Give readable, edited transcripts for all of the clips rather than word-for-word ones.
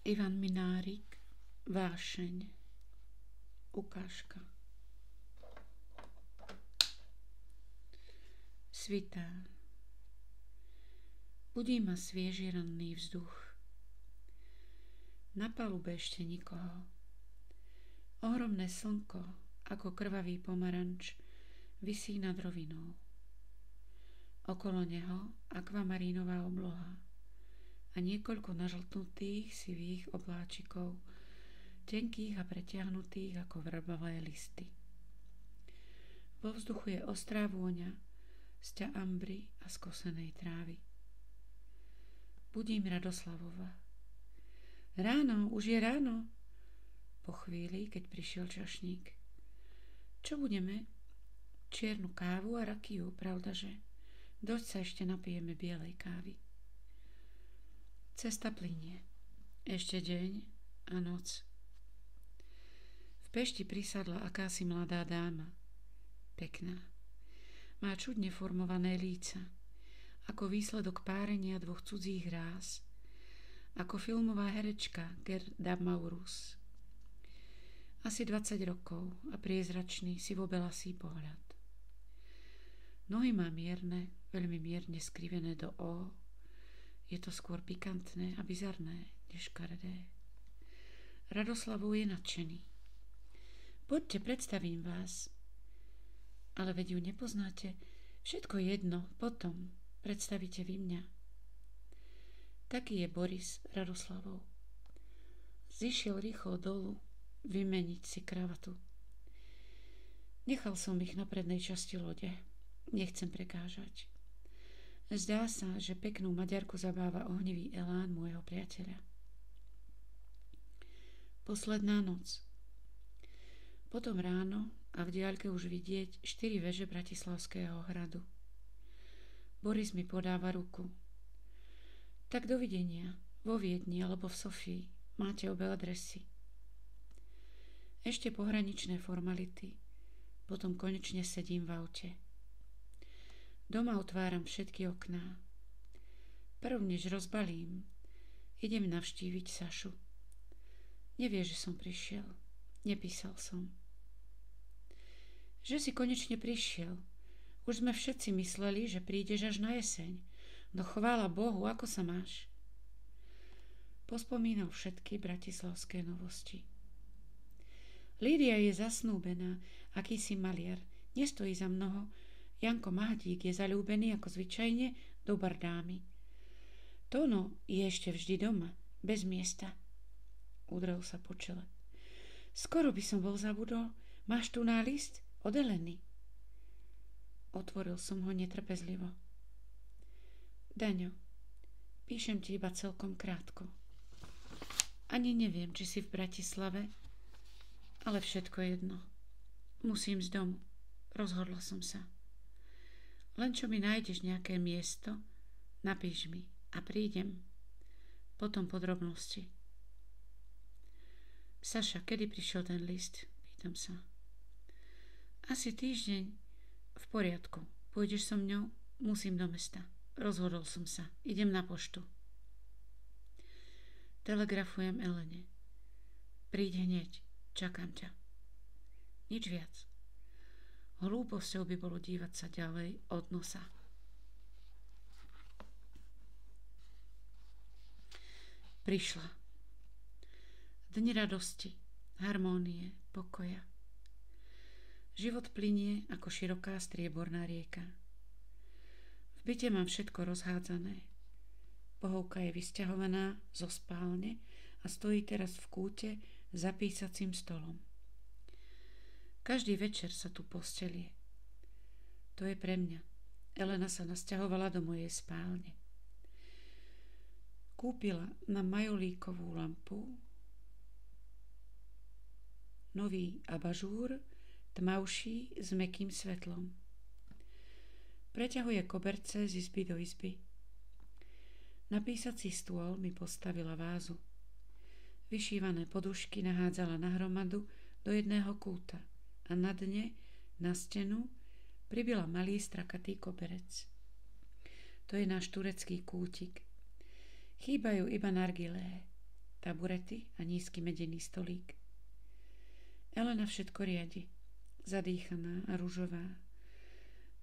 Ivan Minárik, Vášeň, ukážka. Svitá. Budí ma svieži ranný vzduch. Na palube ešte nikoho. Ohromné slnko, ako krvavý pomaranč, visí nad rovinou. Okolo neho akvamarínová obloha a niekoľko nažltnutých sivých obláčikov, tenkých a pretiahnutých ako vrbavé listy. Vo vzduchu je ostrá vôňa z ambry a skosenej trávy. Budím Radoslavova. Ráno, už je ráno. Po chvíli, keď prišiel čašník. Čo budeme? Čiernu kávu a rakiu, pravdaže? Dosť sa ešte napijeme bielej kávy. Cesta plynie. Ešte deň a noc. V pešti prisadla akási mladá dáma. Pekná. Má čudne formované líca. Ako výsledok párenia dvoch cudzích ráz. Ako filmová herečka Gerda Maurus. Asi 20 rokov a priezračný sivobelasý pohľad. Nohy má mierne, veľmi mierne skrivené do O. Je to skôr pikantné a bizarné, než škaredé. Radoslavov je nadšený. Poďte, predstavím vás. Ale veď ju nepoznáte. Všetko jedno, potom predstavíte vy mňa. Taký je Boris Radoslavov. Zišiel rýchlo dolu vymeniť si kravatu. Nechal som ich na prednej časti lode. Nechcem prekážať. Zdá sa, že peknú Maďarku zabáva ohnivý elán môjho priateľa. Posledná noc. Potom ráno a v diaľke už vidieť 4 veže Bratislavského hradu. Boris mi podáva ruku. Tak dovidenia, vo Viedni alebo v Sofii máte obe adresy. Ešte pohraničné formality, potom konečne sedím v aute. Doma otváram všetky okná. Prv než rozbalím, idem navštíviť Sašu. Nevie, že som prišiel. Nepísal som. Že si konečne prišiel. Už sme všetci mysleli, že prídeš až na jeseň. No chvála Bohu, ako sa máš? Pospomínal všetky bratislavské novosti. Lídia je zasnúbená, akýsi maliar. Nestojí za mnoho. Janko Mahdík je zaľúbený ako zvyčajne do bardámy. Tono je ešte vždy doma, bez miesta. Udrel sa po čele. Skoro by som bol zabudol. Máš tu list od Eleny? Otvoril som ho netrpezlivo. Daňo, píšem ti iba celkom krátko. Ani neviem, či si v Bratislave, ale všetko jedno. Musím z domu. Rozhodla som sa. Len čo mi nájdeš nejaké miesto, napíš mi a prídem. Potom podrobnosti. Saša, kedy prišiel ten list? Pýtam sa. Asi týždeň. V poriadku. Pôjdeš so mňou? Musím do mesta. Rozhodol som sa. Idem na poštu. Telegrafujem Elene. Príď hneď. Čakám ťa. Nič viac. Hlúposťou by bolo dívať sa ďalej od nosa. Prišla. Dni radosti, harmónie, pokoja. Život plynie ako široká strieborná rieka. V byte mám všetko rozhádzané. Pohovka je vysťahovaná zo spálne a stojí teraz v kúte za písacím stolom. Každý večer sa tu postelie. To je pre mňa. Elena sa nasťahovala do mojej spálne. Kúpila na majolíkovú lampu nový abažúr, tmavší s mäkkým svetlom. Preťahuje koberce z izby do izby. Na písací stôl mi postavila vázu. Vyšívané podušky nahádzala na hromadu do jedného kúta a na dne, na stenu, pribila malý strakatý koberec. To je náš turecký kútik. Chýbajú iba nargilé. taburety a nízky medený stolík. Elena všetko riadi, zadýchaná a ružová.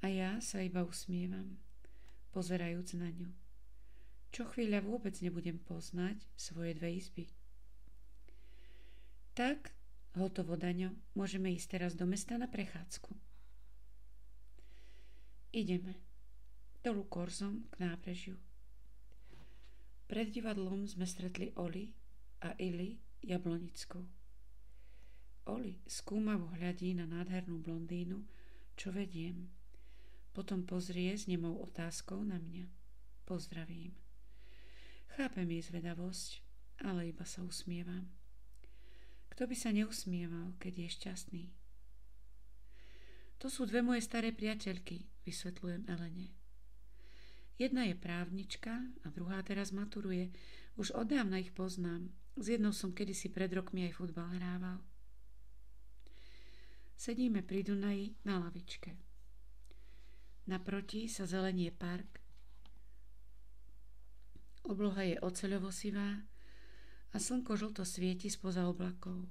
A ja sa iba usmievam, pozerajúc na ňu. Čo chvíľa vôbec nebudem poznať svoje dve izby. Tak, hotovo, Daňo, môžeme ísť teraz do mesta na prechádzku. Ideme. Dolu korzom k nábrežiu. Pred divadlom sme stretli Oli a Ili Jablonickou. Oli skúmavo hľadí na nádhernú blondínu, čo vediem. Potom pozrie s nemou otázkou na mňa. Pozdravím. Chápem jej zvedavosť, ale iba sa usmievam. Kto by sa neusmieval, keď je šťastný? To sú dve moje staré priateľky, vysvetľujem Elene. Jedna je právnička a druhá teraz maturuje. Už od dávna ich poznám. S jednou som kedysi pred rokmi aj futbal hrával. Sedíme pri Dunaji na lavičke. Naproti sa zelenie park. Obloha je oceľovo-sivá a slnko žlto svieti spoza oblakov.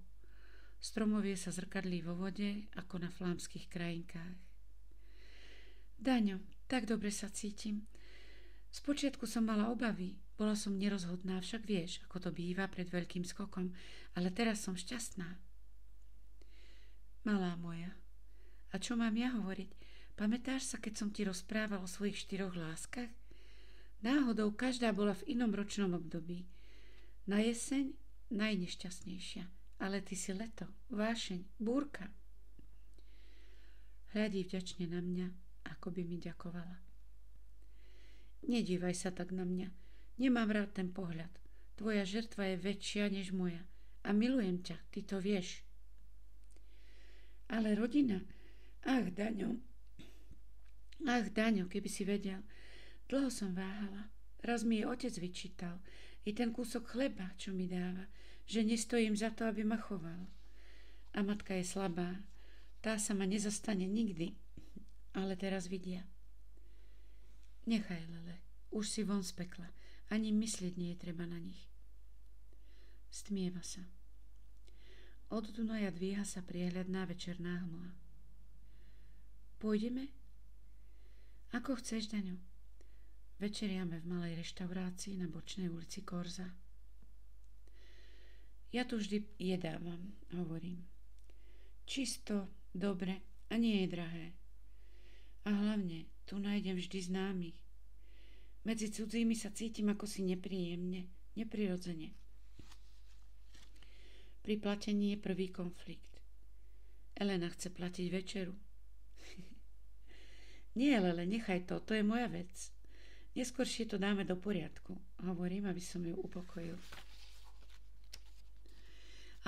Stromovie sa zrkadlí vo vode ako na flámskych krajinkách. Daňo, tak dobre sa cítim. Spočiatku som mala obavy, bola som nerozhodná, však vieš, ako to býva pred veľkým skokom, ale teraz som šťastná. Malá moja, a čo mám ja hovoriť? Pamätáš sa, keď som ti rozprával o svojich 4 láskach? Náhodou každá bola v inom ročnom období. Na jeseň najnešťastnejšia, ale ty si leto, vášeň, búrka. Hľadí vďačne na mňa, ako by mi ďakovala. Nedívaj sa tak na mňa, nemám rád ten pohľad. Tvoja žrtva je väčšia než moja a milujem ťa, ty to vieš. Ale rodina, ach Daňo, keby si vedel, dlho som váhala. Raz mi jej otec vyčítal, i ten kúsok chleba, čo mi dáva, že nestojím za to, aby ma choval. A matka je slabá, tá sa ma nezastane nikdy, ale teraz vidia. Nechaj, Lele, už si von z pekla, ani myslieť nie je treba na nich. Stmieva sa. Od Dunaja dvíha sa priehľadná večerná hmla. Pôjdeme? Ako chceš, Daňo. Večeriame v malej reštaurácii na bočnej ulici Korza. Ja tu vždy jedávam, hovorím. Čisto, dobre a nie je drahé. A hlavne tu nájdem vždy známych. Medzi cudzími sa cítim ako si nepríjemne, neprirodzene. Pri platení je prvý konflikt. Elena chce platiť večeru. Nie, Lele, nechaj to je moja vec. Neskôršie to dáme do poriadku, hovorím, aby som ju upokojil.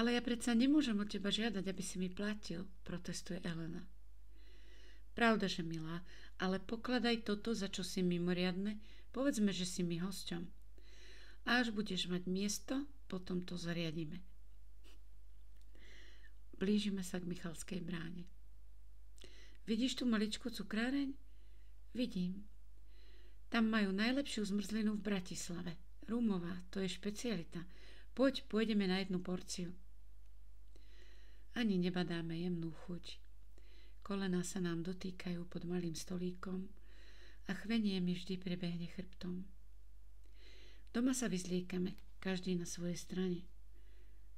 Ale ja predsa nemôžem od teba žiadať, aby si mi platil, protestuje Elena. Pravda, že milá, ale pokladaj toto, za čo si mimoriadne, povedzme, že si mi hosťom. A až budeš mať miesto, potom to zariadíme. Blížime sa k Michalskej bráne. Vidíš tú maličkú cukráreň? Vidím. Tam majú najlepšiu zmrzlinu v Bratislave. Rumová, to je špecialita. Pôjdeme na jednu porciu. Ani nebadáme jemnú chuť. Kolená sa nám dotýkajú pod malým stolíkom a chvenie mi vždy prebehne chrbtom. Doma sa vyzliekame, každý na svojej strane.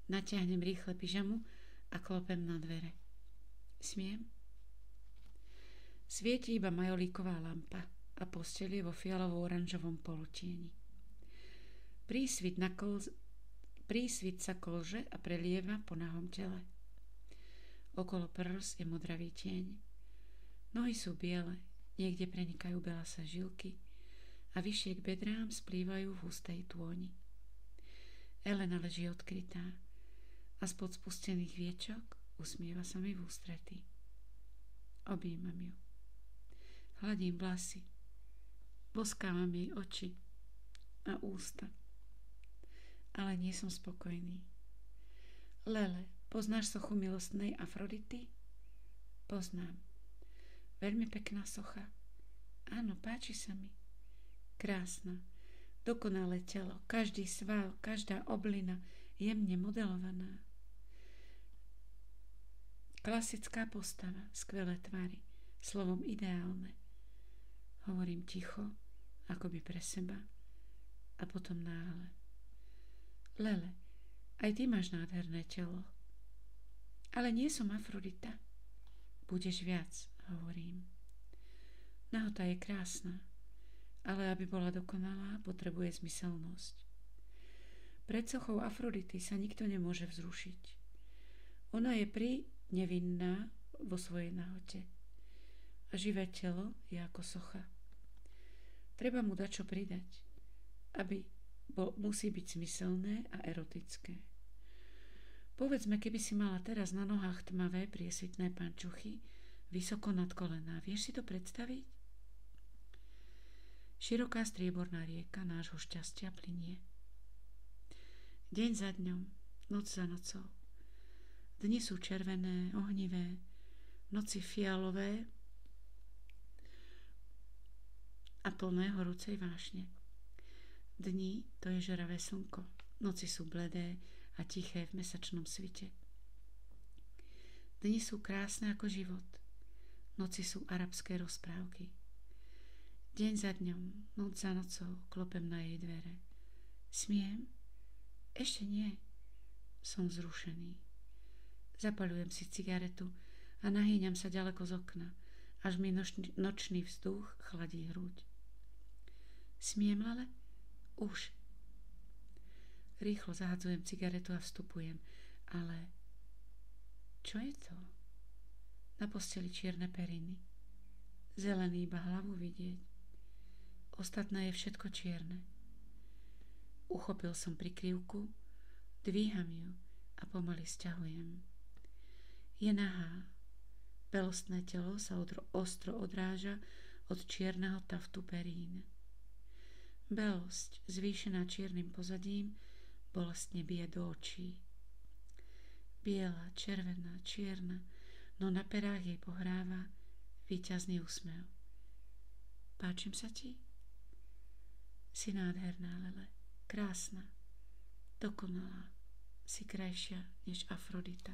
Natiahnem rýchle pyžamu a klopem na dvere. Smiem? Svieti iba majolíková lampa a posteľ je vo fialovo-oranžovom polutieni. Prísvit sa kolže a prelieva po nahom tele. Okolo prs je modravý tieň. Nohy sú biele, niekde prenikajú belasé žilky a vyššie k bedrám splývajú v hustej tôni. Elena leží odkrytá a spod spustených viečok usmieva sa mi v ústretí. Objímam ju. Hladím vlasy. Boskávam jej oči a ústa. Ale nie som spokojný. Lele, poznáš sochu milostnej Afrodity? Poznám. Veľmi pekná socha. Áno, páči sa mi. Krásna. Dokonalé telo, každý sval, každá oblina jemne modelovaná. Klasická postava, skvelé tvary, slovom ideálne. Hovorím ticho, akoby pre seba a potom náhle. Lele, aj ty máš nádherné telo. Ale nie som Afrodita. Budeš viac, hovorím. Nahota je krásna, ale aby bola dokonalá, potrebuje zmyselnosť. Pred sochou Afrodity sa nikto nemôže vzrušiť. Ona je nevinná vo svojej nahote. A živé telo je ako socha. Treba mu dať čo pridať, musí byť zmyselné a erotické. Povedzme, keby si mala teraz na nohách tmavé, priesvitné pančuchy, vysoko nad kolená. Vieš si to predstaviť? Široká strieborná rieka nášho šťastia plynie. Deň za dňom, noc za nocou. Dni sú červené, ohnivé, noci fialové a plné horúcej vášne. Dni to je žeravé slnko, noci sú bledé a tiché v mesačnom svite. Dni sú krásne ako život, noci sú arabské rozprávky. Deň za dňom, noc za nocou klopem na jej dvere. Smiem? Ešte nie. Som vzrušený. Zapaľujem si cigaretu a nahýňam sa ďaleko z okna, až mi nočný vzduch chladí hruď. Smiem, Lele? Už. Rýchlo zahadzujem cigaretu a vstupujem, ale čo je to? Na posteli čierne periny. Zelený iba hlavu vidieť. Ostatné je všetko čierne. Uchopil som prikryvku, dvíham ju a pomaly sťahujem. Je nahá. Belostné telo sa ostro odráža od čierneho taftu perín. Belosť, zvýšená čiernym pozadím, bolestne bije do očí. Biela, červená, čierna, no na perách jej pohráva víťazný úsmev. Páčim sa ti? Si nádherná, Lele, krásna, dokonalá, si krajšia než Afrodita.